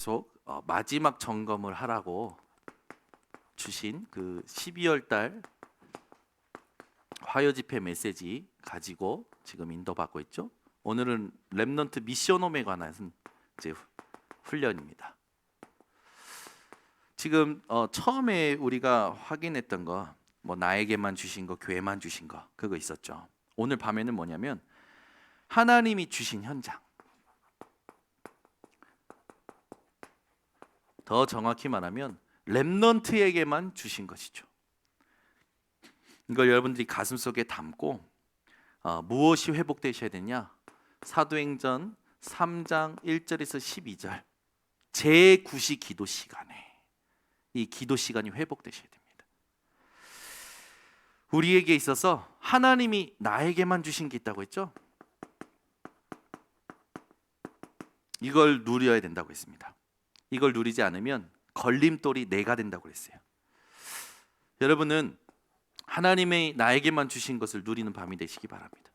계속 마지막 점검을 하라고 주신 그 12월 달 화요 집회 메시지 가지고 지금 인도받고 있죠. 오늘은 렘넌트 미션홈에 관한 이제 훈련입니다. 지금 처음에 우리가 확인했던 거, 뭐 나에게만 주신 거, 교회만 주신 거, 그거 있었죠. 오늘 밤에는 뭐냐면 하나님이 주신 현장. 더 정확히 말하면 렘넌트에게만 주신 것이죠. 이걸 여러분들이 가슴속에 담고 무엇이 회복되셔야 되냐? 사도행전 3장 1절에서 12절 제9시 기도 시간에 이 기도 시간이 회복되셔야 됩니다. 우리에게 있어서 하나님이 나에게만 주신 게 있다고 했죠? 이걸 누려야 된다고 했습니다. 이걸 누리지 않으면 걸림돌이 내가 된다고 그랬어요. 여러분은 하나님의 나에게만 주신 것을 누리는 밤이 되시기 바랍니다.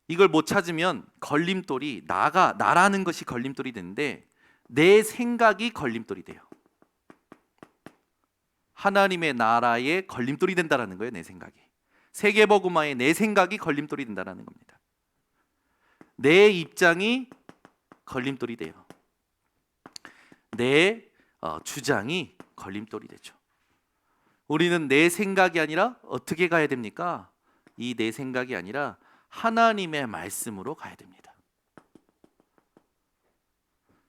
이걸 못 찾으면 걸림돌이 나라는 것이 걸림돌이 되는데 내 생각이 걸림돌이 돼요. 하나님의 나라에 걸림돌이 된다라는 거예요. 내 생각이. 세계복음화에 내 생각이 걸림돌이 된다라는 겁니다. 내 입장이 걸림돌이 돼요. 내 주장이 걸림돌이 되죠. 우리는 내 생각이 아니라 어떻게 가야 됩니까? 이 내 생각이 아니라 하나님의 말씀으로 가야 됩니다.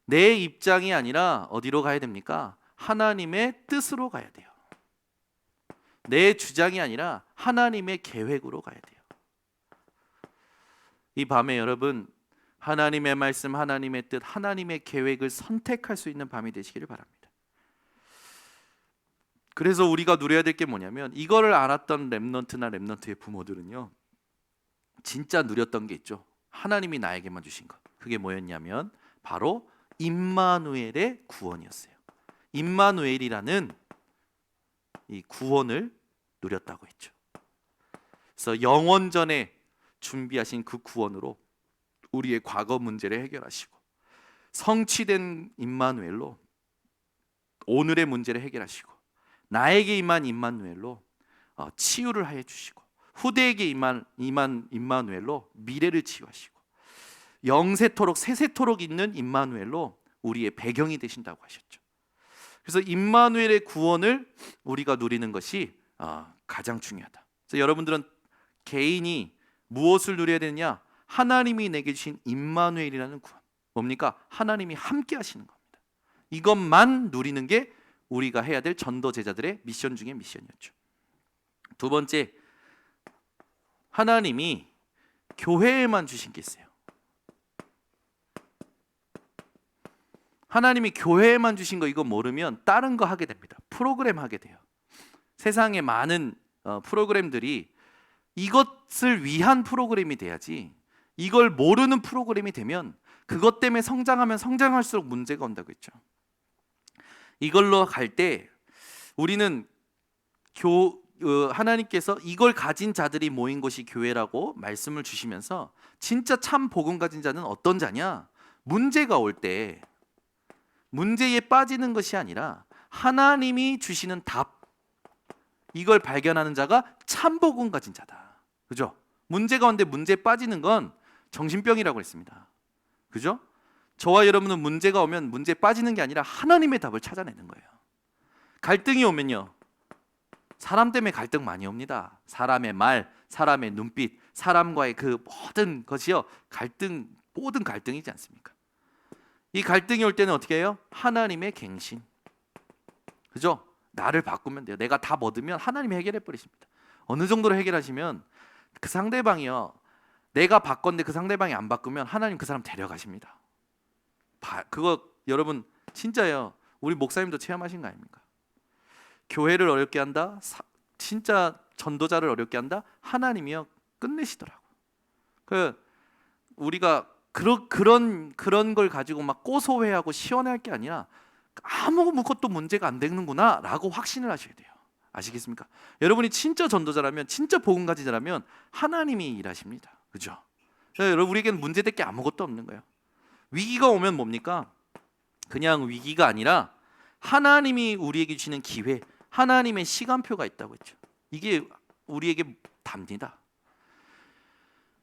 내 입장이 아니라 어디로 가야 됩니까? 하나님의 뜻으로 가야 돼요. 내 주장이 아니라 하나님의 계획으로 가야 돼요. 이 밤에 여러분 하나님의 말씀, 하나님의 뜻, 하나님의 계획을 선택할 수 있는 밤이 되시기를 바랍니다. 그래서 우리가 누려야 될 게 뭐냐면 이거를 알았던 렘넌트나 렘넌트의 부모들은요 진짜 누렸던 게 있죠. 하나님이 나에게만 주신 것. 그게 뭐였냐면 바로 임마누엘의 구원이었어요. 임마누엘이라는 이 구원을 누렸다고 했죠. 그래서 영원전에 준비하신 그 구원으로 우리의 과거 문제를 해결하시고 성취된 임마누엘로 오늘의 문제를 해결하시고 나에게 임한 임마누엘로 치유를 하여 주시고 후대에게 임한 임마누엘로 미래를 치유하시고 영세토록 세세토록 있는 임마누엘로 우리의 배경이 되신다고 하셨죠. 그래서 임마누엘의 구원을 우리가 누리는 것이 가장 중요하다. 그래서 여러분들은 개인이 무엇을 누려야 되느냐? 하나님이 내게 주신 임마누엘이라는 구원. 뭡니까? 하나님이 함께 하시는 겁니다. 이것만 누리는 게 우리가 해야 될 전도 제자들의 미션 중에 미션이었죠. 두 번째, 하나님이 교회에만 주신 게 있어요. 하나님이 교회에만 주신 거 이거 모르면 다른 거 하게 됩니다. 프로그램 하게 돼요. 세상에 많은 프로그램들이 이것을 위한 프로그램이 돼야지 이걸 모르는 프로그램이 되면 그것 때문에 성장하면 성장할수록 문제가 온다고 했죠. 이걸로 갈 때 우리는 하나님께서 이걸 가진 자들이 모인 곳이 교회라고 말씀을 주시면서 진짜 참 복음 가진 자는 어떤 자냐? 문제가 올 때 문제에 빠지는 것이 아니라 하나님이 주시는 답, 이걸 발견하는 자가 참 복음 가진 자다. 그죠? 문제가 오는데 문제에 빠지는 건 정신병이라고 했습니다. 그죠? 저와 여러분은 문제가 오면 문제에 빠지는 게 아니라 하나님의 답을 찾아내는 거예요. 갈등이 오면요, 사람 때문에 갈등 많이 옵니다. 사람의 말, 사람의 눈빛, 사람과의 그 모든 것이요, 모든 갈등이지 않습니까? 이 갈등이 올 때는 어떻게 해요? 하나님의 갱신. 그죠? 나를 바꾸면 돼요. 내가 다 얻으면 하나님이 해결해 버리십니다. 어느 정도로 해결하시면 그 상대방이요, 내가 바꿨는데 그 상대방이 안 바꾸면 하나님 그 사람 데려가십니다. 그거 여러분 진짜요. 우리 목사님도 체험하신 거 아닙니까? 교회를 어렵게 한다, 진짜 전도자를 어렵게 한다, 하나님이요 끝내시더라고. 우리가 그런 걸 가지고 막 고소해하고 시원할 게 아니라 아무것도 문제가 안 되는구나 라고 확신을 하셔야 돼요. 아시겠습니까? 여러분이 진짜 전도자라면, 진짜 복음 가진 자라면 하나님이 일하십니다. 그죠? 여러분, 우리에게는 문제될 게 아무것도 없는 거예요. 위기가 오면 뭡니까? 그냥 위기가 아니라 하나님이 우리에게 주시는 기회, 하나님의 시간표가 있다고 했죠. 이게 우리에게 답니다.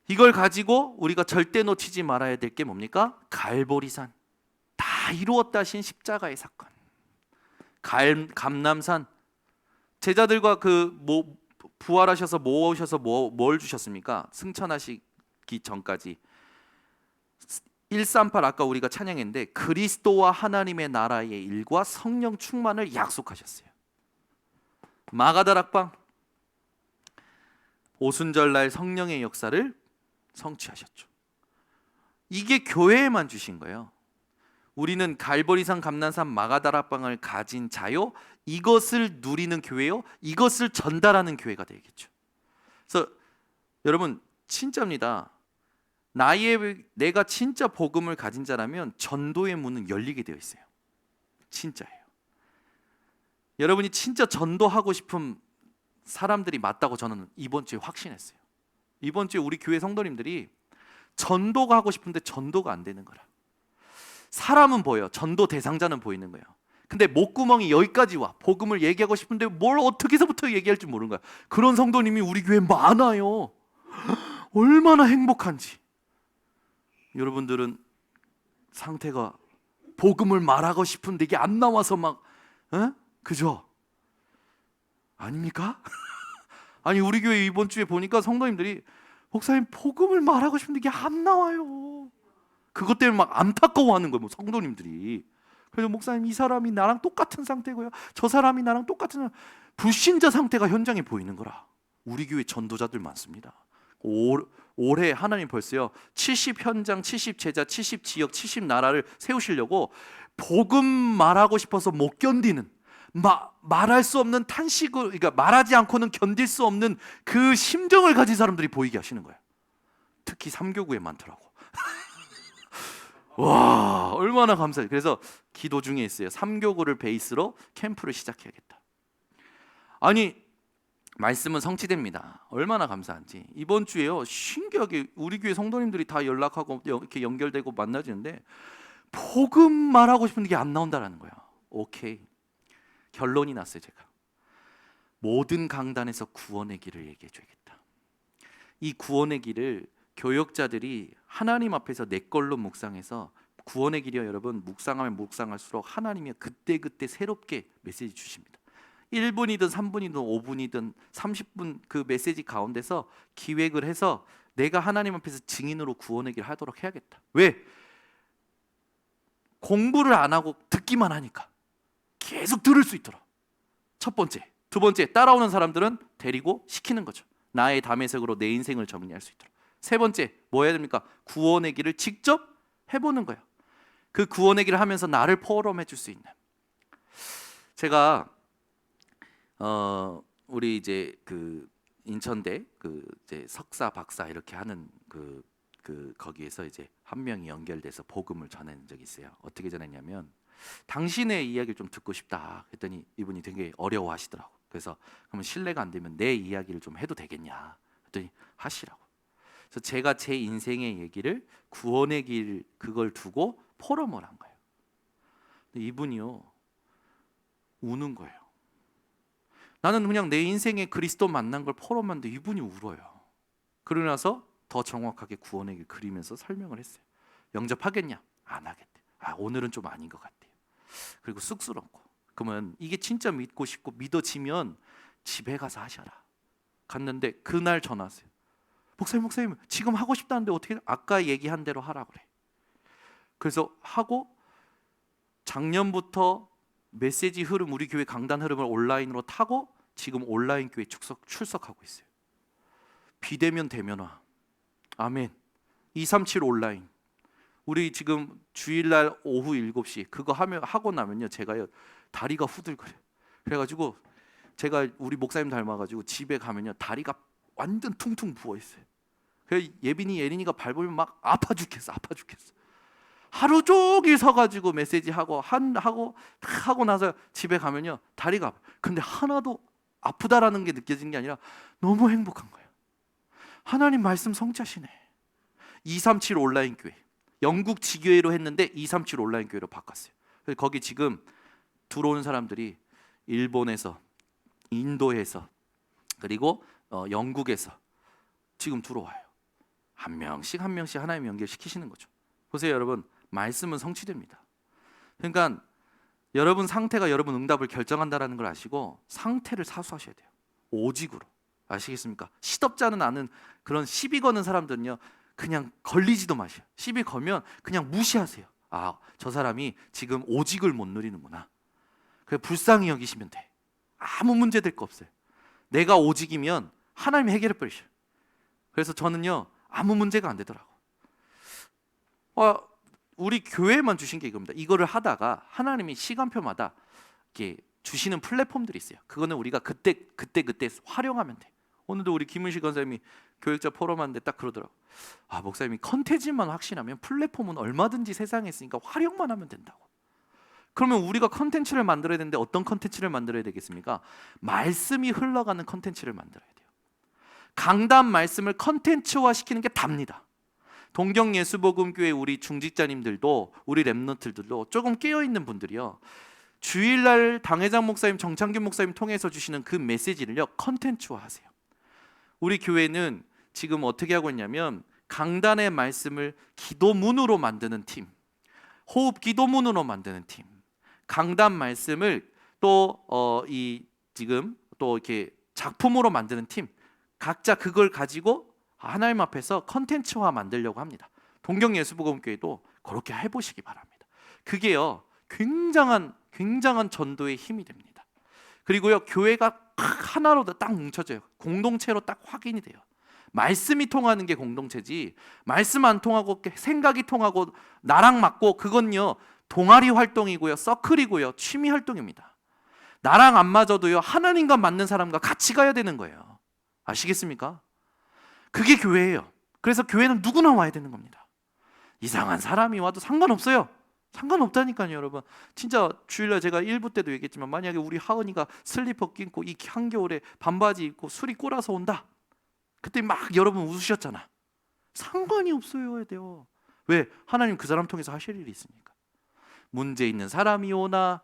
이걸 가지고 우리가 절대 놓치지 말아야 될 게 뭡니까? 갈보리산, 다 이루었다 하신 십자가의 사건. 감람산, 제자들과 부활하셔서 모으셔서 뭘 주셨습니까? 승천하시기 전까지 138 아까 우리가 찬양했는데 그리스도와 하나님의 나라의 일과 성령 충만을 약속하셨어요. 마가다락방, 오순절날 성령의 역사를 성취하셨죠. 이게 교회에만 주신 거예요. 우리는 갈보리산, 감난산, 마가다락방을 가진 자요, 이것을 누리는 교회요, 이것을 전달하는 교회가 되겠죠. 그래서 여러분 진짜입니다. 내가 진짜 복음을 가진 자라면 전도의 문은 열리게 되어 있어요. 진짜예요. 여러분이 진짜 전도하고 싶은 사람들이 맞다고 저는 이번 주에 확신했어요. 이번 주에 우리 교회 성도님들이 전도가 하고 싶은데 전도가 안 되는 거라. 사람은 보여, 전도 대상자는 보이는 거예요. 근데 목구멍이 여기까지 와. 복음을 얘기하고 싶은데 뭘 어떻게서부터 얘기할지 모르는 거야. 그런 성도님이 우리 교회에 많아요. 얼마나 행복한지. 여러분들은 상태가 복음을 말하고 싶은데 이게 안 나와서 막 그죠? 아닙니까? 아니 우리 교회 이번 주에 보니까 성도님들이 목사님 복음을 말하고 싶은데 이게 안 나와요. 그것 때문에 막 안타까워하는 거예요. 성도님들이. 그래서 목사님 이 사람이 나랑 똑같은 상태고요, 저 사람이 나랑 똑같은 불신자 상태가 현장에 보이는 거라. 우리 교회 전도자들 많습니다. 올해 하나님 벌써요 70 현장, 70 제자, 70 지역, 70 나라를 세우시려고 복음 말하고 싶어서 못 견디는, 말할 수 없는 탄식을, 그러니까 말하지 않고는 견딜 수 없는 그 심정을 가진 사람들이 보이게 하시는 거예요. 특히 삼교구에 많더라고. 와, 얼마나 감사해요. 그래서 기도 중에 있어요. 삼교구를 베이스로 캠프를 시작해야겠다. 아니 말씀은 성취됩니다. 얼마나 감사한지. 이번 주에요 신기하게 우리 교회 성도님들이 다 연락하고 이렇게 연결되고 만나지는데 복음 말하고 싶은데 이게 안 나온다라는 거야. 오케이, 결론이 났어요. 제가 모든 강단에서 구원의 길을 얘기해 줘야겠다. 이 구원의 길을 교역자들이 하나님 앞에서 내 걸로 묵상해서, 구원의 길이요 여러분, 묵상하면 묵상할수록 하나님이 그때그때 새롭게 메시지 주십니다. 1분이든 3분이든 5분이든 30분 그 메시지 가운데서 기획을 해서 내가 하나님 앞에서 증인으로 구원의 길을 하도록 해야겠다. 왜? 공부를 안 하고 듣기만 하니까 계속 들을 수 있도록. 첫 번째. 두 번째, 따라오는 사람들은 데리고 시키는 거죠. 나의 담의색으로 내 인생을 정리할 수 있도록. 세 번째, 뭐 해야 됩니까? 구원의 길을 직접 해보는 거예요. 그 구원의 길을 하면서 나를 포럼해 줄 수 있는. 제가 우리 이제 그 인천대 그 이제 석사 박사 이렇게 하는 그 거기에서 이제 한 명이 연결돼서 복음을 전한 적이 있어요. 어떻게 전했냐면, 당신의 이야기를 좀 듣고 싶다 했더니 이분이 되게 어려워하시더라고. 그래서 그러면 신뢰가 안 되면 내 이야기를 좀 해도 되겠냐 했더니 하시라고. 그래서 제가 제 인생의 얘기를, 구원의 길 그걸 두고 포럼을 한 거예요. 근데 이분이요 우는 거예요. 나는 그냥 내 인생에 그리스도 만난 걸 포럼하는데 이분이 울어요. 그러고 나서 더 정확하게 구원의 길 그리면서 설명을 했어요. 영접하겠냐? 안 하겠대. 오늘은 좀 아닌 것 같대요. 그리고 쑥스럽고. 그러면 이게 진짜 믿고 싶고 믿어지면 집에 가서 하셔라. 갔는데 그날 전화 왔어요. 목사님 지금 하고 싶다는데 어떻게, 아까 얘기한 대로 하라 그래. 그래서 하고 작년부터 메시지 흐름, 우리 교회 강단 흐름을 온라인으로 타고 지금 온라인 교회 출석하고 있어요. 비대면 대면화. 아멘. 237 온라인. 우리 지금 주일날 오후 7시 그거 하고 나면요 제가요 다리가 후들거려. 그래가지고 제가 우리 목사님 닮아가지고 집에 가면요 다리가 완전 퉁퉁 부어 있어요. 그래서 예린이가 밟으면 막 아파 죽겠어. 하루 종일 서가지고 메시지 하고 나서 집에 가면요 다리가 아파. 근데 하나도 아프다라는 게 느껴지는 게 아니라 너무 행복한 거예요. 하나님 말씀 성취하시네. 237 온라인 교회, 영국 지교회로 했는데 237 온라인 교회로 바꿨어요. 거기 지금 들어오는 사람들이 일본에서, 인도에서, 그리고 영국에서 지금 들어와요. 한 명씩 한 명씩 하나님 연결시키시는 거죠. 보세요 여러분, 말씀은 성취됩니다. 그러니까 여러분 상태가 여러분 응답을 결정한다는 걸 아시고 상태를 사수하셔야 돼요. 오직으로. 아시겠습니까? 시덥잖은 않은 그런 시비 거는 사람들은요 그냥 걸리지도 마세요. 시비 걸면 그냥 무시하세요. 아, 저 사람이 지금 오직을 못 누리는구나. 그래서 불쌍히 여기시면 돼. 아무 문제 될 거 없어요. 내가 오직이면 하나님이 해결해 버리셔요. 그래서 저는요 아무 문제가 안 되더라고. 우리 교회만 주신 게 이겁니다. 이거를 하다가 하나님이 시간표마다 이렇게 주시는 플랫폼들이 있어요. 그거는 우리가 그때 활용하면 돼. 오늘도 우리 김은식 권사님이 교육자 포럼 하는데 딱 그러더라고. 아, 목사님이 컨텐츠만 확신하면 플랫폼은 얼마든지 세상에 있으니까 활용만 하면 된다고. 그러면 우리가 컨텐츠를 만들어야 되는데 어떤 컨텐츠를 만들어야 되겠습니까? 말씀이 흘러가는 컨텐츠를 만들어야 돼요. 강단 말씀을 컨텐츠화 시키는 게 답니다. 동경예수복음교회 우리 중직자님들도 우리 랩런트들도 조금 깨어있는 분들이요, 주일날 당회장 목사님, 정창균 목사님 통해서 주시는 그 메시지를요 컨텐츠화 하세요. 우리 교회는 지금 어떻게 하고 있냐면 강단의 말씀을 기도문으로 만드는 팀, 호흡 기도문으로 만드는 팀, 강단 말씀을 또 지금 또 이렇게 작품으로 만드는 팀, 각자 그걸 가지고 하나님 앞에서 컨텐츠화 만들려고 합니다. 동경예수복음교회도 그렇게 해보시기 바랍니다. 그게요 굉장한 전도의 힘이 됩니다. 그리고요 교회가 하나로 딱 뭉쳐져요. 공동체로 딱 확인이 돼요. 말씀이 통하는 게 공동체지, 말씀 안 통하고 생각이 통하고 나랑 맞고 그건요 동아리 활동이고요, 서클이고요, 취미 활동입니다. 나랑 안 맞아도요 하나님과 맞는 사람과 같이 가야 되는 거예요. 아시겠습니까? 그게 교회예요. 그래서 교회는 누구나 와야 되는 겁니다. 이상한 사람이 와도 상관없어요. 상관없다니까요 여러분. 진짜 주일날 제가 1부 때도 얘기했지만 만약에 우리 하은이가 슬리퍼 끼고 이 한겨울에 반바지 입고 술이 꼬라서 온다, 그때 막 여러분 웃으셨잖아. 상관이 없어요 해야 돼요. 왜? 하나님 그 사람 통해서 하실 일이 있으니까. 문제 있는 사람이 오나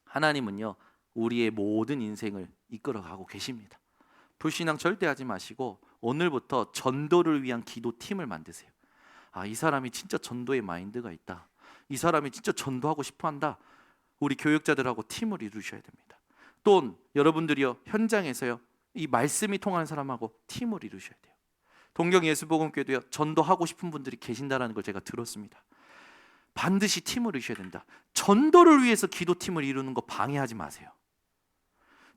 하나님은요 우리의 모든 인생을 이끌어가고 계십니다. 불신앙 절대 하지 마시고 오늘부터 전도를 위한 기도팀을 만드세요. 아, 이 사람이 진짜 전도의 마인드가 있다, 이 사람이 진짜 전도하고 싶어한다. 우리 교육자들하고 팀을 이루셔야 됩니다. 또 여러분들이요 현장에서요 이 말씀이 통하는 사람하고 팀을 이루셔야 돼요. 동경예수복음교회도요 전도하고 싶은 분들이 계신다는 걸 제가 들었습니다. 반드시 팀을 이루셔야 된다. 전도를 위해서 기도팀을 이루는 거 방해하지 마세요.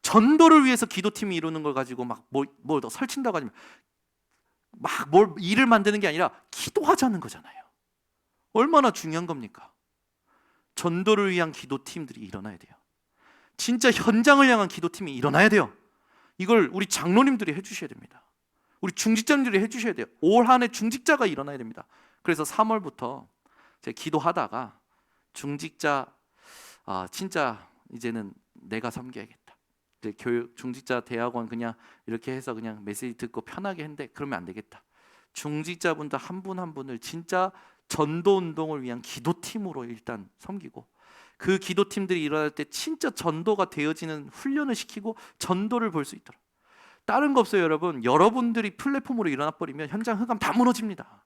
전도를 위해서 기도팀이 이루는 걸 가지고 막 뭘 더 설친다고 하면 막 뭘 일을 만드는 게 아니라 기도하자는 거잖아요. 얼마나 중요한 겁니까? 전도를 위한 기도팀들이 일어나야 돼요. 진짜 현장을 향한 기도팀이 일어나야 돼요. 이걸 우리 장로님들이 해주셔야 됩니다. 우리 중직자님들이 해주셔야 돼요. 올 한 해 중직자가 일어나야 됩니다. 그래서 3월부터 제가 기도하다가 중직자 진짜 이제는 내가 섬겨야겠다. 교육 중직자 대학원 그냥 이렇게 해서 그냥 메시지 듣고 편하게 했는데 그러면 안 되겠다. 중직자분들 한 분 한 분을 진짜 전도 운동을 위한 기도팀으로 일단 섬기고, 그 기도팀들이 일어날 때 진짜 전도가 되어지는 훈련을 시키고 전도를 볼 수 있도록. 다른 거 없어요 여러분. 여러분들이 플랫폼으로 일어나 버리면 현장 흑암 다 무너집니다.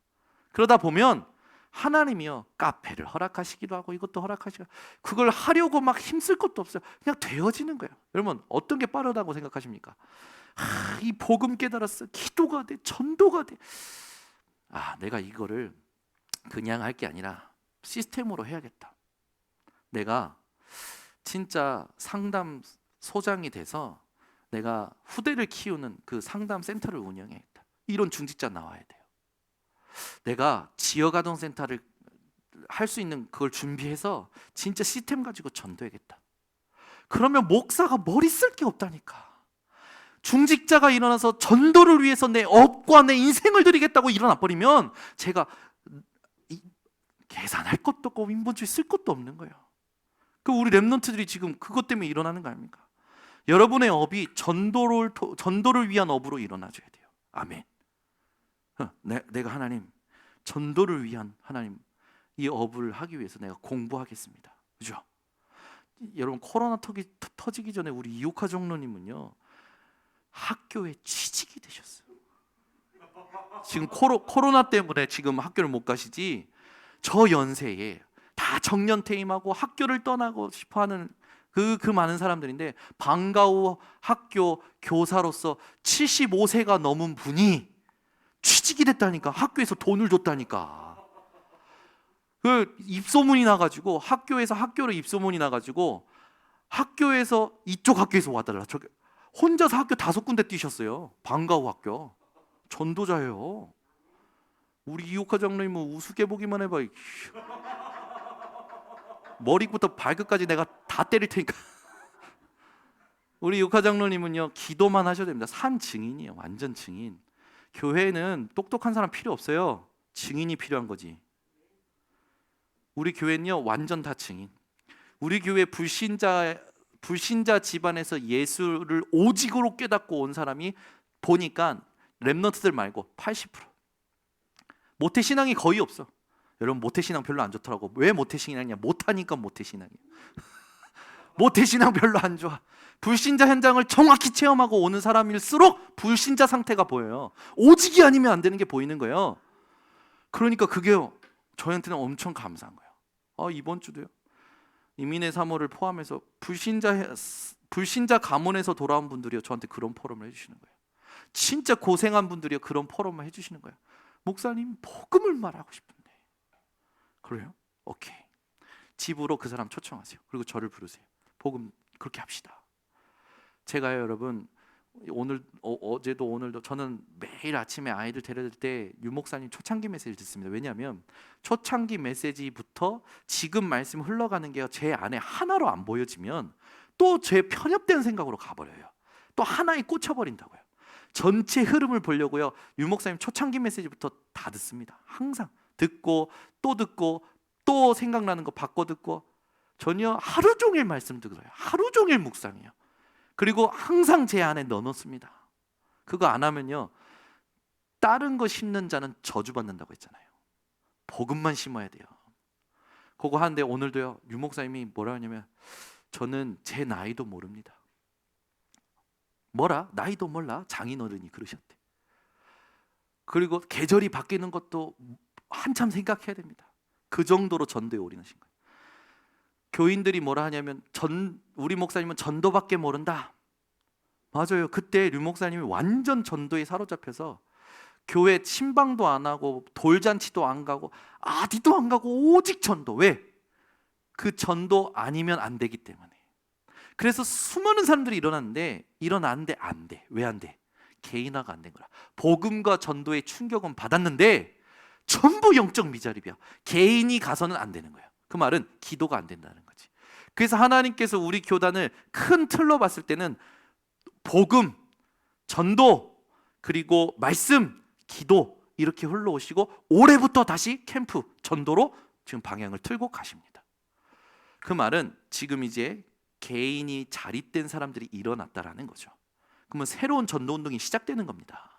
그러다 보면 하나님이요 카페를 허락하시기도 하고 이것도 허락하시고, 그걸 하려고 막 힘쓸 것도 없어요. 그냥 되어지는 거예요. 여러분 어떤 게 빠르다고 생각하십니까? 이 복음 깨달았어, 기도가 돼, 전도가 돼. 내가 이거를 그냥 할 게 아니라 시스템으로 해야겠다. 내가 진짜 상담 소장이 돼서 내가 후대를 키우는 그 상담 센터를 운영해야겠다. 이런 중직자 나와야 돼요. 내가 지역아동센터를 할 수 있는 그걸 준비해서 진짜 시스템 가지고 전도해야겠다. 그러면 목사가 머리 쓸 게 없다니까. 중직자가 일어나서 전도를 위해서 내 업과 내 인생을 드리겠다고 일어나 버리면 제가 계산할 것도 없고 인본주의 쓸 것도 없는 거예요. 그 우리 랩런트들이 지금 그것 때문에 일어나는 거 아닙니까? 여러분의 업이 전도를 위한 업으로 일어나줘야 돼요. 아멘. 내가 하나님 전도를 위한 하나님 이 업을 하기 위해서 내가 공부하겠습니다. 그죠? 여러분 코로나 터지기 전에 우리 이옥화 장로님은요 학교에 취직이 되셨어요. 지금 코로나 때문에 지금 학교를 못 가시지 저 연세에 다 정년 퇴임하고 학교를 떠나고 싶어하는 그 많은 사람들인데 방과후 학교 교사로서 75세가 넘은 분이 취직이 됐다니까. 학교에서 돈을 줬다니까. 그 입소문이 나가지고 학교로 입소문이 나가지고 학교에서 이쪽 학교에서 와달라. 저기 혼자서 학교 5군데 뛰셨어요. 방과후 학교. 전도자예요. 우리 이옥화 장로님은 우습게 보기만 해봐. 머리부터 발끝까지 내가 다 때릴 테니까. 우리 이옥화 장로님은요 기도만 하셔야 됩니다. 산 증인이에요. 완전 증인. 교회는 똑똑한 사람 필요 없어요. 증인이 필요한 거지. 우리 교회는요 완전 다 증인. 우리 교회 불신자 집안에서 예수를 오직으로 깨닫고 온 사람이 보니까 렘넌트들 말고 80%. 모태신앙이 거의 없어. 여러분 모태신앙 별로 안 좋더라고. 왜 모태신앙이냐? 못하니까 모태신앙이야. 모태신앙 별로 안 좋아. 불신자 현장을 정확히 체험하고 오는 사람일수록 불신자 상태가 보여요. 오직이 아니면 안 되는 게 보이는 거예요. 그러니까 그게 저희한테는 엄청 감사한 거예요. 이번 주도요 이민의 사모를 포함해서 불신자 가문에서 돌아온 분들이요 저한테 그런 포럼을 해주시는 거예요. 진짜 고생한 분들이요 그런 포럼을 해주시는 거예요. 목사님 복음을 말하고 싶은데. 그래요? 오케이. 집으로 그 사람 초청하세요. 그리고 저를 부르세요. 복음 그렇게 합시다. 제가요 여러분 오늘 어제도 오늘도 저는 매일 아침에 아이들 데려들 때 유목사님 초창기 메시지를 듣습니다. 왜냐하면 초창기 메시지부터 지금 말씀 흘러가는 게 제 안에 하나로 안 보여지면 또 제 편협된 생각으로 가버려요. 또 하나에 꽂혀버린다고요. 전체 흐름을 보려고요 유목사님 초창기 메시지부터 다 듣습니다. 항상 듣고 또 생각나는 거 바꿔 듣고 전혀 하루 종일 말씀 들어요. 하루 종일 묵상해요. 그리고 항상 제 안에 넣어놓습니다. 그거 안 하면요 다른 거 심는 자는 저주받는다고 했잖아요. 복음만 심어야 돼요. 그거 하는데 오늘도요 유목사님이 뭐라 하냐면 저는 제 나이도 모릅니다. 뭐라? 나이도 몰라? 장인어른이 그러셨대. 그리고 계절이 바뀌는 것도 한참 생각해야 됩니다. 그 정도로 전도에 올인하신 거예요. 교인들이 뭐라 하냐면 우리 목사님은 전도밖에 모른다. 맞아요. 그때 류 목사님이 완전 전도에 사로잡혀서 교회 신방도 안 하고 돌잔치도 안 가고 어디도 안 가고 오직 전도. 왜? 그 전도 아니면 안 되기 때문에. 그래서 수많은 사람들이 일어났는데 안 돼. 왜 안 돼? 개인화가 안 된 거라. 복음과 전도의 충격은 받았는데 전부 영적 미자립이야. 개인이 가서는 안 되는 거야. 그 말은 기도가 안 된다는 거지. 그래서 하나님께서 우리 교단을 큰 틀로 봤을 때는 복음, 전도, 그리고 말씀, 기도 이렇게 흘러오시고 올해부터 다시 캠프, 전도로 지금 방향을 틀고 가십니다. 그 말은 지금 이제 개인이 자립된 사람들이 일어났다라는 거죠. 그러면 새로운 전도 운동이 시작되는 겁니다.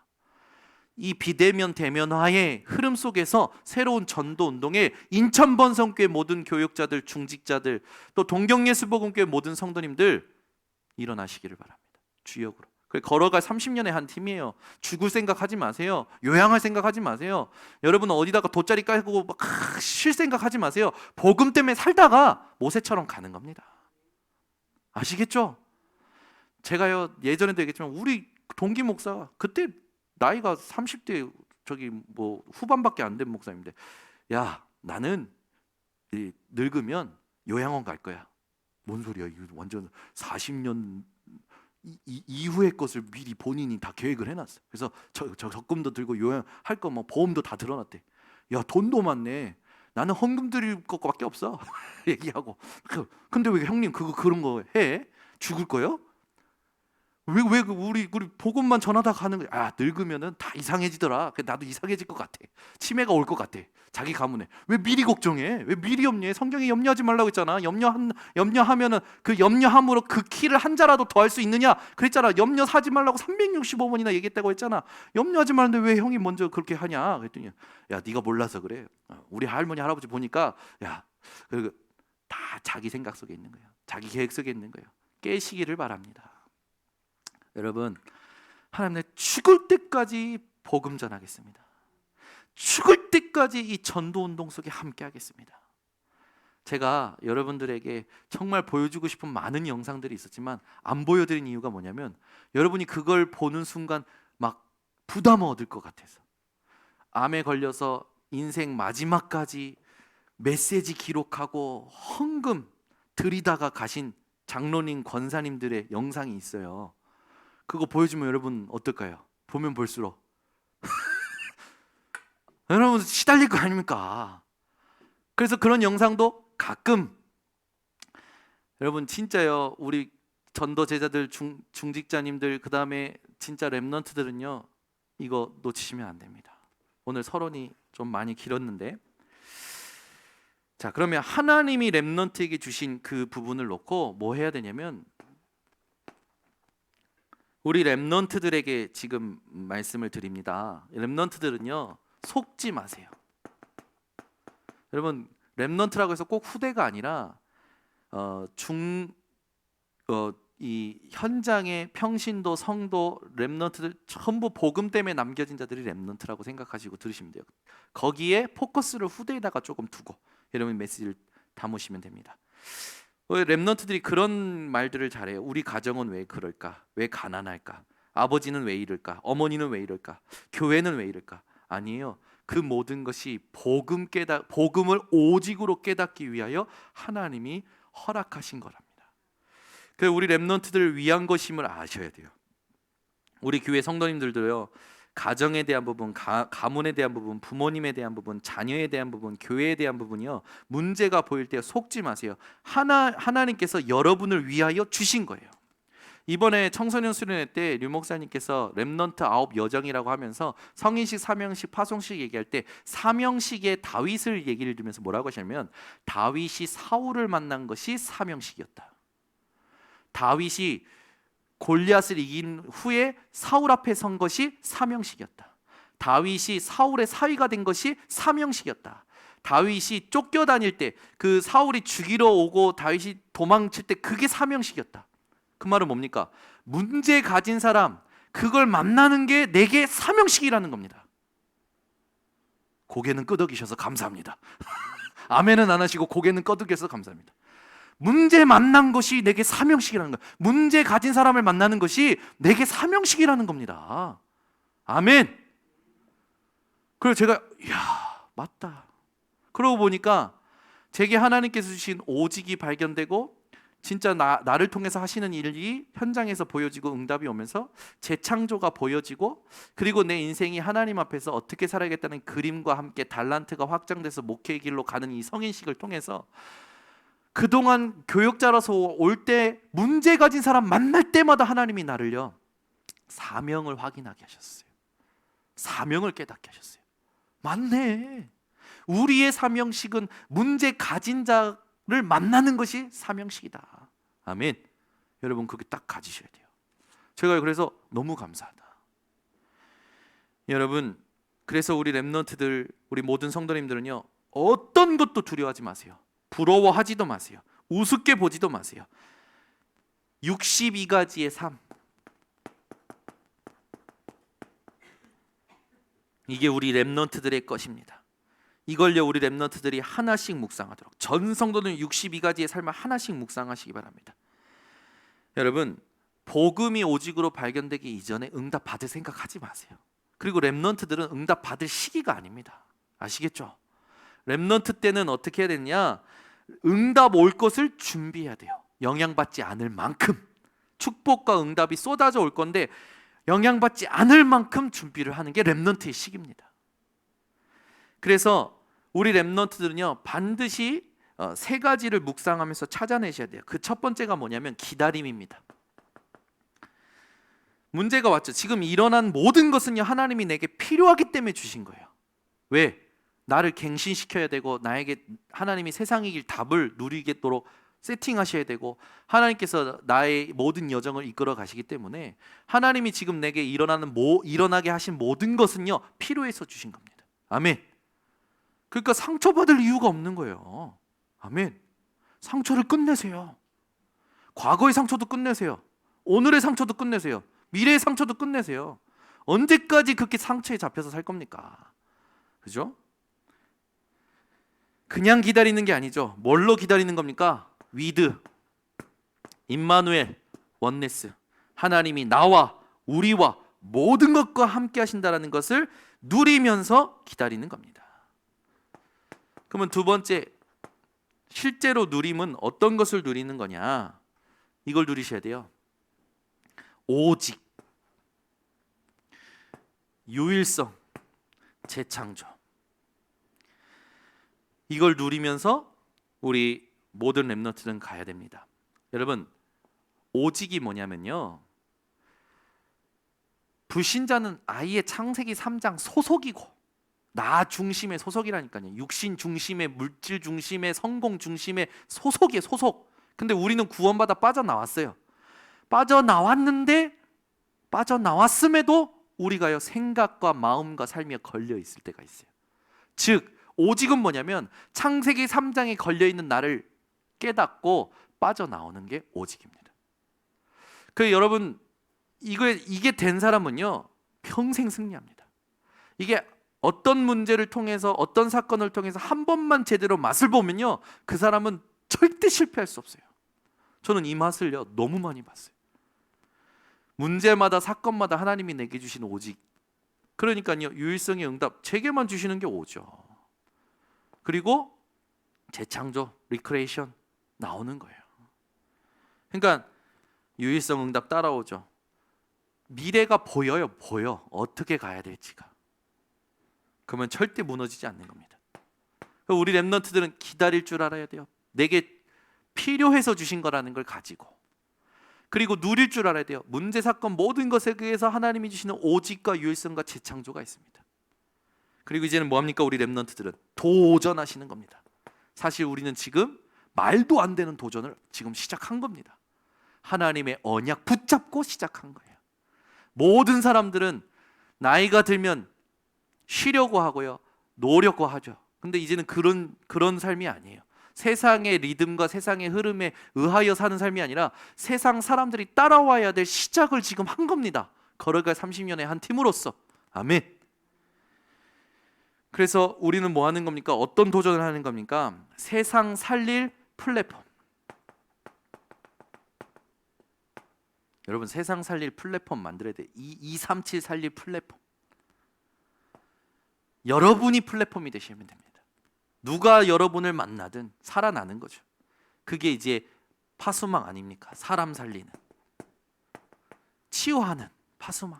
이 비대면 대면화의 흐름 속에서 새로운 전도 운동에 인천번성교회 모든 교육자들, 중직자들, 또 동경예수복음교회 모든 성도님들 일어나시기를 바랍니다. 주역으로. 걸어갈 30년의 한 팀이에요. 죽을 생각하지 마세요. 요양할 생각하지 마세요. 여러분 어디다가 돗자리 깔고 쉴 생각하지 마세요. 복음 때문에 살다가 모세처럼 가는 겁니다. 아시겠죠? 제가요 예전에도 얘기했지만 우리 동기 목사가 그때 나이가 30대 후반밖에 안 된 목사님인데 야 나는 늙으면 요양원 갈 거야. 뭔 소리야? 이거 완전 40년 이후의 것을 미리 본인이 다 계획을 해놨어. 그래서 적금도 들고 요양할 거 보험도 다 들어놨대. 야 돈도 많네. 나는 헌금 드릴 것밖에 없어. 얘기하고. 근데 왜 형님 그런 거 해? 죽을 거요? 왜 우리 복음만 전하다 가는 거야? 늙으면은 다 이상해지더라. 나도 이상해질 것 같아. 치매가 올 것 같아. 자기 가문에. 왜 미리 걱정해? 왜 미리 염려해? 성경에 염려하지 말라고 했잖아. 염려하면은 그 염려함으로 그 키를 한 자라도 더 할 수 있느냐? 그랬잖아. 염려 사지 말라고 365번이나 얘기했다고 했잖아. 염려하지 말는데 왜 형이 먼저 그렇게 하냐? 그랬더니 야 네가 몰라서 그래. 우리 할머니 할아버지 보니까 야 다 자기 생각 속에 있는 거예요. 자기 계획 속에 있는 거예요. 깨시기를 바랍니다. 여러분, 하나님, 죽을 때까지 복음 전하겠습니다. 죽을 때까지 이 전도운동 속에 함께 하겠습니다. 제가 여러분들에게 정말 보여주고 싶은 많은 영상들이 있었지만 안 보여드린 이유가 뭐냐면, 여러분이 그걸 보는 순간 막 부담 얻을 것 같아서. 암에 걸려서 인생 마지막까지 메시지 기록하고 헌금 드리다가 가신 장로님, 권사님들의 영상이 있어요. 그거 보여주면 여러분 어떨까요? 보면 볼수록 여러분 시달릴 거 아닙니까? 그래서 그런 영상도 가끔, 여러분 진짜요, 우리 전도 제자들, 중직자님들, 그 다음에 진짜 렘넌트들은요, 이거 놓치시면 안 됩니다. 오늘 서론이 좀 많이 길었는데, 자, 그러면 하나님이 렘넌트에게 주신 그 부분을 놓고 뭐 해야 되냐면, 우리 렘넌트들에게 지금 말씀을 드립니다. 렘넌트들은요, 속지 마세요. 여러분, 렘넌트라고 해서 꼭 후대가 아니라 이 현장의 평신도, 성도, 렘넌트들 전부 복음 때문에 남겨진 자들이 렘넌트라고 생각하시고 들으시면 돼요. 거기에 포커스를 후대에다가 조금 두고 여러분 메시지를 담으시면 됩니다. 렘넌트들이 그런 말들을 잘해요. 우리 가정은 왜 그럴까? 왜 가난할까? 아버지는 왜 이럴까? 어머니는 왜 이럴까? 교회는 왜 이럴까? 아니에요. 그 모든 것이 복음을 오직으로 깨닫기 위하여 하나님이 허락하신 거랍니다. 그 우리 렘넌트들을 위한 것임을 아셔야 돼요. 우리 교회 성도님들도요, 가정에 대한 부분, 가문에 대한 부분, 부모님에 대한 부분, 자녀에 대한 부분, 교회에 대한 부분이요, 문제가 보일 때 속지 마세요. 하나님께서 여러분을 위하여 주신 거예요. 이번에 청소년 수련회 때 류 목사님께서 렘넌트 9 여정이라고 하면서 성인식, 사명식, 파송식 얘기할 때 사명식의 다윗을 얘기를 들으면서 뭐라고 하시냐면, 다윗이 사울을 만난 것이 사명식이었다. 다윗이 골리앗을 이긴 후에 사울 앞에 선 것이 사명식이었다. 다윗이 사울의 사위가 된 것이 사명식이었다. 다윗이 쫓겨다닐 때, 그 사울이 죽이러 오고 다윗이 도망칠 때, 그게 사명식이었다. 그 말은 뭡니까? 문제 가진 사람, 그걸 만나는 게 내게 사명식이라는 겁니다. 고개는 끄덕이셔서 감사합니다. 아멘은 안 하시고 고개는 끄덕여서 감사합니다. 문제 만난 것이 내게 사명식이라는 거예요. 문제 가진 사람을 만나는 것이 내게 사명식이라는 겁니다. 아멘. 그래서 제가 맞다. 그러고 보니까 제게 하나님께서 주신 오직이 발견되고, 진짜 나를 통해서 하시는 일이 현장에서 보여지고 응답이 오면서 재창조가 보여지고, 그리고 내 인생이 하나님 앞에서 어떻게 살아야겠다는 그림과 함께 달란트가 확장돼서 목회의 길로 가는 이 성인식을 통해서, 그동안 교역자라서 올 때 문제 가진 사람 만날 때마다 하나님이 나를요, 사명을 확인하게 하셨어요. 사명을 깨닫게 하셨어요. 맞네. 우리의 사명식은 문제 가진 자를 만나는 것이 사명식이다. 아멘. 여러분, 그게 딱 가지셔야 돼요. 제가 그래서 너무 감사하다. 여러분, 그래서 우리 렘넌트들, 우리 모든 성도님들은요, 어떤 것도 두려워하지 마세요. 부러워하지도 마세요. 우습게 보지도 마세요. 62가지의 삶, 이게 우리 렘넌트들의 것입니다. 이걸요, 우리 렘넌트들이 하나씩 묵상하도록, 전 성도는 62가지의 삶을 하나씩 묵상하시기 바랍니다. 여러분, 복음이 오직으로 발견되기 이전에 응답 받을 생각하지 마세요. 그리고 렘넌트들은 응답 받을 시기가 아닙니다. 아시겠죠? 렘넌트 때는 어떻게 해야 되냐? 응답 올 것을 준비해야 돼요. 영향받지 않을 만큼. 축복과 응답이 쏟아져 올 건데 영향받지 않을 만큼 준비를 하는 게 렘넌트의 시기입니다. 그래서 우리 렘넌트들은요, 반드시 3가지를 묵상하면서 찾아내셔야 돼요. 그 첫 번째가 뭐냐면 기다림입니다. 문제가 왔죠. 지금 일어난 모든 것은요, 하나님이 내게 필요하기 때문에 주신 거예요. 왜? 나를 갱신시켜야 되고, 나에게 하나님이 세상 이길 답을 누리겠도록 세팅하셔야 되고, 하나님께서 나의 모든 여정을 이끌어 가시기 때문에 하나님이 지금 내게 일어나게 하신 모든 것은요, 필요해서 주신 겁니다. 아멘. 그러니까 상처받을 이유가 없는 거예요. 아멘. 상처를 끝내세요. 과거의 상처도 끝내세요. 오늘의 상처도 끝내세요. 미래의 상처도 끝내세요. 언제까지 그렇게 상처에 잡혀서 살 겁니까? 그죠? 그냥 기다리는 게 아니죠. 뭘로 기다리는 겁니까? 위드, 임마누엘, 원네스. 하나님이 나와 우리와 모든 것과 함께 하신다는 것을 누리면서 기다리는 겁니다. 그러면 두 번째, 실제로 누림은 어떤 것을 누리는 거냐? 이걸 누리셔야 돼요. 오직, 유일성, 재창조. 이걸 누리면서 우리 모든 렘넌트는 가야 됩니다. 여러분, 오직이 뭐냐면요, 불신자는 아예 창세기 3장 소속이고, 나 중심의 소속이라니까요. 육신 중심의, 물질 중심의, 성공 중심의 소속이에요. 소속. 근데 우리는 구원받아 빠져나왔어요. 빠져나왔음에도 우리가요, 생각과 마음과 삶에 걸려 있을 때가 있어요. 즉 오직은 뭐냐면 창세기 3장에 걸려 있는 나를 깨닫고 빠져나오는 게 오직입니다. 그 여러분, 이게 된 사람은요, 평생 승리합니다. 이게 어떤 문제를 통해서, 어떤 사건을 통해서 한 번만 제대로 맛을 보면요, 그 사람은 절대 실패할 수 없어요. 저는 이 맛을요, 너무 많이 봤어요. 문제마다, 사건마다 하나님이 내게 주신 오직, 그러니까요, 유일성의 응답, 제게만 주시는 게 오죠. 그리고 재창조, 리크레이션 나오는 거예요. 그러니까 유일성 응답 따라오죠. 미래가 보여요. 보여. 어떻게 가야 될지가. 그러면 절대 무너지지 않는 겁니다. 우리 렘넌트들은 기다릴 줄 알아야 돼요. 내게 필요해서 주신 거라는 걸 가지고. 그리고 누릴 줄 알아야 돼요. 문제, 사건 모든 것에 의해서 하나님이 주시는 오직과 유일성과 재창조가 있습니다. 그리고 이제는 뭐합니까? 우리 렘넌트들은 도전하시는 겁니다. 사실 우리는 지금 말도 안 되는 도전을 지금 시작한 겁니다. 하나님의 언약 붙잡고 시작한 거예요. 모든 사람들은 나이가 들면 쉬려고 하고요, 노려고 하죠. 근데 이제는 그런 삶이 아니에요. 세상의 리듬과 세상의 흐름에 의하여 사는 삶이 아니라 세상 사람들이 따라와야 될 시작을 지금 한 겁니다. 걸어갈 30년의 한 팀으로서. 아멘. 그래서 우리는 뭐 하는 겁니까? 어떤 도전을 하는 겁니까? 세상 살릴 플랫폼. 여러분, 세상 살릴 플랫폼 만들어야 돼. 237 살릴 플랫폼. 여러분이 플랫폼이 되시면 됩니다. 누가 여러분을 만나든 살아나는 거죠. 그게 이제 파수망 아닙니까? 사람 살리는, 치유하는 파수망.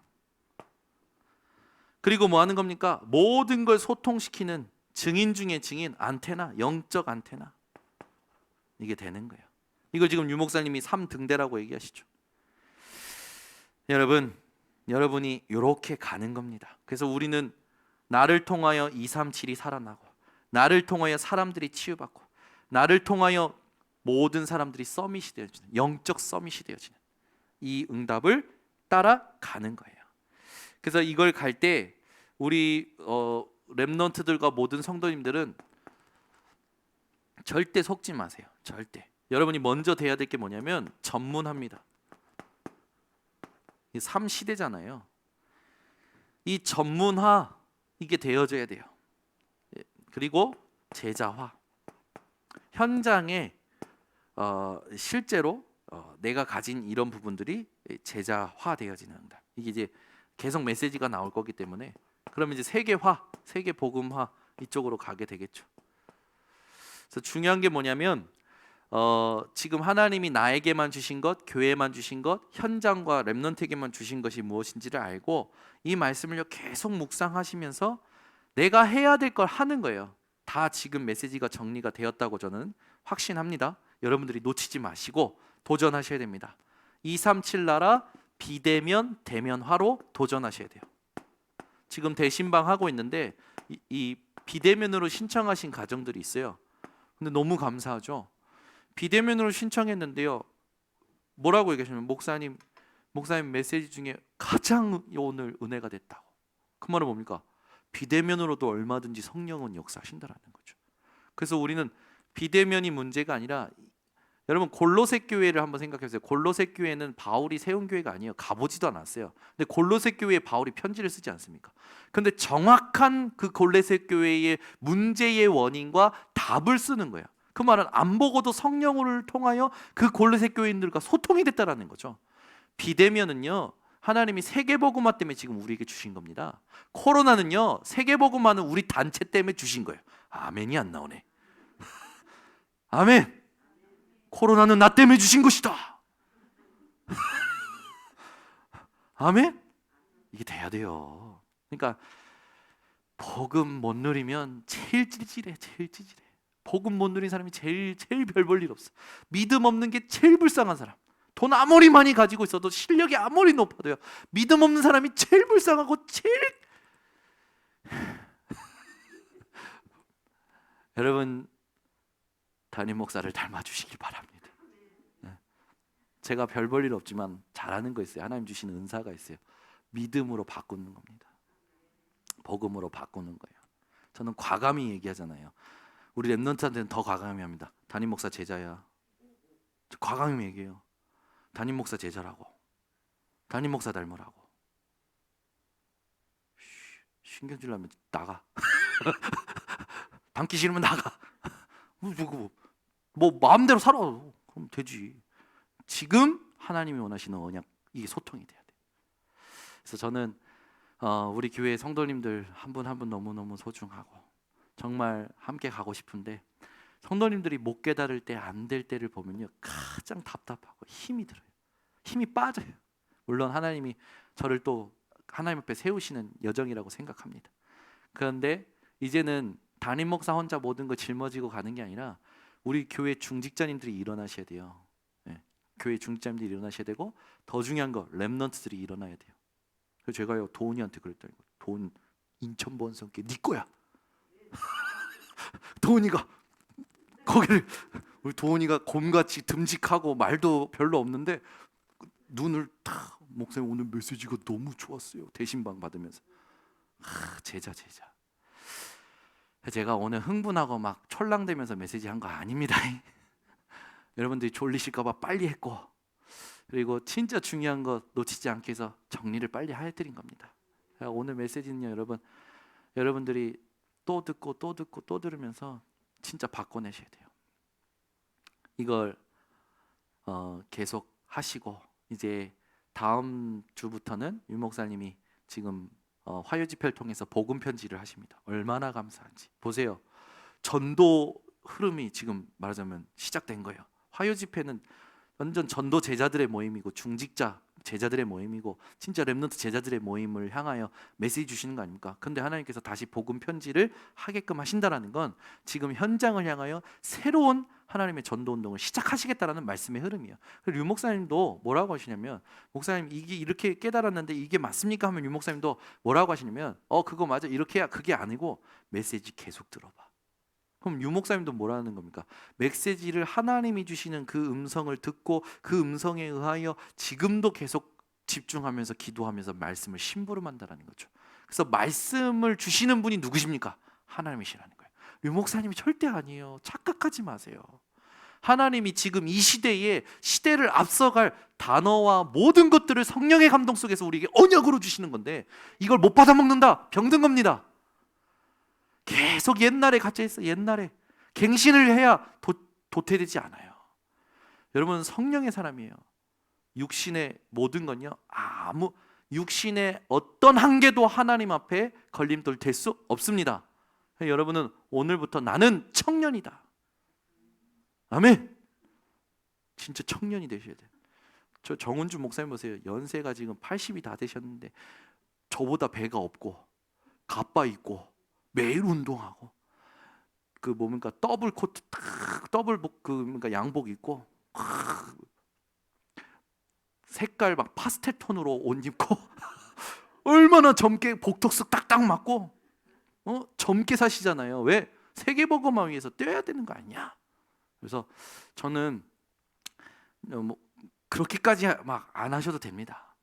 그리고 뭐 하는 겁니까? 모든 걸 소통시키는 증인 중에 증인, 안테나, 영적 안테나. 이게 되는 거예요. 이걸 지금 유 목사님이 3등대라고 얘기하시죠. 여러분이 이렇게 가는 겁니다. 그래서 우리는 나를 통하여 237이 살아나고, 나를 통하여 사람들이 치유받고, 나를 통하여 모든 사람들이 서밋이 되어지는, 영적 서밋이 되어지는 이 응답을 따라가는 거예요. 그래서 이걸 갈 때 우리 렘넌트들과 모든 성도님들은 절대 속지 마세요. 절대. 여러분이 먼저 돼야 될 게 뭐냐면 전문합니다. 3시대잖아요. 이 전문화, 이게 되어져야 돼요. 그리고 제자화. 현장에 실제로 내가 가진 이런 부분들이 제자화 되어지는 응답. 이게 이제 계속 메시지가 나올 거기 때문에, 그러면 이제 세계화, 세계 복음화 이쪽으로 가게 되겠죠. 그래서 중요한 게 뭐냐면 지금 하나님이 나에게만 주신 것, 교회에만 주신 것, 현장과 렘넌트에게만 주신 것이 무엇인지를 알고 이 말씀을 계속 묵상하시면서 내가 해야 될 걸 하는 거예요. 다 지금 메시지가 정리가 되었다고 저는 확신합니다. 여러분들이 놓치지 마시고 도전하셔야 됩니다. 237 나라 비대면 대면화로 도전하셔야 돼요. 지금 대신방 하고 있는데 이 비대면으로 신청하신 가정들이 있어요. 근데 너무 감사하죠. 비대면으로 신청했는데요, 뭐라고 얘기하시냐면 목사님 메시지 중에 가장 오늘 은혜가 됐다고. 그 말은 뭡니까? 비대면으로도 얼마든지 성령은 역사하신다라는 거죠. 그래서 우리는 비대면이 문제가 아니라 여러분 골로새 교회를 한번 생각해 보세요. 골로새 교회는 바울이 세운 교회가 아니에요. 가보지도 않았어요. 근데 골로새 교회에 바울이 편지를 쓰지 않습니까? 근데 정확한 그 골로새 교회의 문제의 원인과 답을 쓰는 거예요. 그 말은 안 보고도 성령을 통하여 그 골로새 교인들과 소통이 됐다라는 거죠. 비대면은요, 하나님이 세계복음화 때문에 지금 우리에게 주신 겁니다. 코로나는요, 세계복음화는 우리 단체 때문에 주신 거예요. 아멘이 안 나오네. 아멘. 코로나는 나 때문에 주신 것이다. 아멘. 이게 돼야 돼요. 그러니까 복음 못 누리면 제일 찌질해, 제일 찌질해. 복음 못 누린 사람이 제일 별 볼 일 없어. 믿음 없는 게 제일 불쌍한 사람. 돈 아무리 많이 가지고 있어도 실력이 아무리 높아도요, 믿음 없는 사람이 제일 불쌍하고 제일 여러분 담임 목사를 닮아주시길 바랍니다. 제가 별 볼 일 없지만 잘하는 거 있어요. 하나님 주시는 은사가 있어요. 믿음으로 바꾸는 겁니다. 복음으로 바꾸는 거예요. 저는 과감히 얘기하잖아요. 우리 랩런트한테는 더 과감히 합니다. 담임 목사 제자야. 과감히 얘기해요. 담임 목사 제자라고. 담임 목사 닮으라고. 신경 질라면 나가. 담기 싫으면 나가. 뭐 마음대로 살아. 그럼 되지. 지금 하나님이 원하시는 언약, 이게 소통이 돼야 돼. 그래서 저는 우리 교회 성도님들 한 분 한 분 너무너무 소중하고 정말 함께 가고 싶은데, 성도님들이 못 깨달을 때, 안 될 때를 보면요, 가장 답답하고 힘이 들어요. 힘이 빠져요. 물론 하나님이 저를 또 하나님 앞에 세우시는 여정이라고 생각합니다. 그런데 이제는 담임 목사 혼자 모든 거 짊어지고 가는 게 아니라 우리 교회 중직자님들이 일어나셔야 돼요. 네. 교회 중직자님들이 일어나셔야 되고, 더 중요한 거 렘넌트들이 일어나야 돼요. 그래서 제가요, 도훈이한테 그랬더니, 도훈 인천 본성께 네 거야. 도훈이가 거기를, 우리 도훈이가 곰같이 듬직하고 말도 별로 없는데 눈을 탁, 목사님 오늘 메시지가 너무 좋았어요. 대신방 받으면서. 제자. 제가 오늘 흥분하고 막 촐랑대면서 메시지 한 거 아닙니다. 여러분들이 졸리실까 봐 빨리 했고, 그리고 진짜 중요한 거 놓치지 않게 해서 정리를 빨리 해드린 겁니다. 오늘 메시지는요, 여러분들이 또 듣고 또 들으면서 진짜 바꿔내셔야 돼요. 이걸 계속 하시고, 이제 다음 주부터는 유 목사님이 지금 화요 집회를 통해서 복음 편지를 하십니다. 얼마나 감사한지 보세요. 전도 흐름이 지금 말하자면 시작된 거예요. 화요 집회는 완전 전도 제자들의 모임이고, 중직자 제자들의 모임이고, 진짜 렘넌트 제자들의 모임을 향하여 메시지 주시는 거 아닙니까? 근데 하나님께서 다시 복음 편지를 하게끔 하신다라는 건 지금 현장을 향하여 새로운 하나님의 전도 운동을 시작하시겠다라는 말씀의 흐름이에요. 그리고 유 목사님도 뭐라고 하시냐면, 목사님 이게 이렇게 깨달았는데 이게 맞습니까? 하면 유 목사님도 뭐라고 하시냐면, 그거 맞아, 이렇게 해야, 그게 아니고 메시지 계속 들어봐. 그럼 유 목사님도 뭐라는 겁니까? 메시지를 하나님이 주시는 그 음성을 듣고 그 음성에 의하여 지금도 계속 집중하면서 기도하면서 말씀을 심부름한다라는 거죠. 그래서 말씀을 주시는 분이 누구십니까? 하나님이시라는 거예요. 유 목사님이 절대 아니에요. 착각하지 마세요. 하나님이 지금 이 시대를 앞서갈 단어와 모든 것들을 성령의 감동 속에서 우리에게 언약으로 주시는 건데, 이걸 못 받아먹는다, 병든 겁니다. 계속 옛날에 갇혀있어. 옛날에 갱신을 해야 도태되지 않아요. 여러분 성령의 사람이에요. 육신의 모든 건요, 육신의 어떤 한계도 하나님 앞에 걸림돌 될 수 없습니다. 여러분은 오늘부터 나는 청년이다. 아멘. 진짜 청년이 되셔야 돼요. 저 정은주 목사님 보세요. 연세가 지금 80이 다 되셨는데 저보다 배가 없고 가빠 있고 매일 운동하고, 그 뭡니까, 더블 코트 더블 그러니까 양복 입고 색깔 막 파스텔 톤으로 옷 입고 얼마나 젊게 복톡스 딱딱 맞고 젊게 사시잖아요. 왜? 세계복음화 위해서 뛰어야 되는 거 아니냐. 그래서 저는 뭐 그렇게까지 막 안 하셔도 됩니다.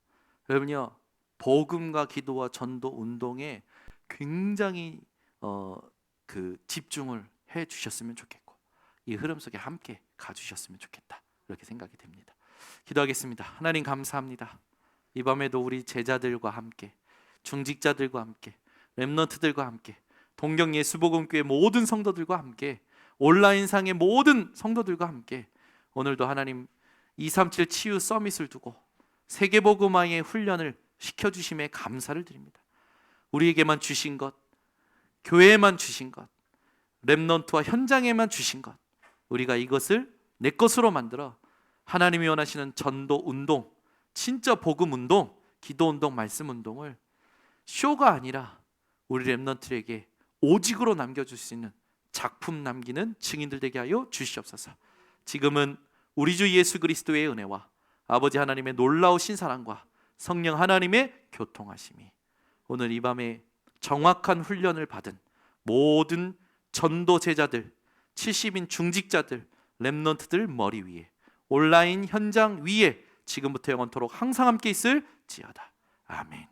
여러분요, 복음과 기도와 전도 운동에 굉장히 그 집중을 해 주셨으면 좋겠고, 이 흐름 속에 함께 가주셨으면 좋겠다, 이렇게 생각이 됩니다. 기도하겠습니다. 하나님 감사합니다. 이 밤에도 우리 제자들과 함께, 중직자들과 함께, 렘넌트들과 함께, 동경 예수복음교회 모든 성도들과 함께, 온라인상의 모든 성도들과 함께 오늘도 하나님 237 치유 서밋을 두고 세계복음화의 훈련을 시켜주심에 감사를 드립니다. 우리에게만 주신 것, 교회에만 주신 것, 렘넌트와 현장에만 주신 것, 우리가 이것을 내 것으로 만들어 하나님이 원하시는 전도 운동, 진짜 복음 운동, 기도 운동, 말씀 운동을 쇼가 아니라 우리 렘넌트에게 오직으로 남겨줄 수 있는 작품 남기는 증인들 되게 하여 주시옵소서. 지금은 우리 주 예수 그리스도의 은혜와 아버지 하나님의 놀라우신 사랑과 성령 하나님의 교통하심이 오늘 이 밤에 정확한 훈련을 받은 모든 전도 제자들, 70인 중직자들, 렘넌트들 머리 위에, 온라인 현장 위에 지금부터 영원토록 항상 함께 있을지어다. 아멘.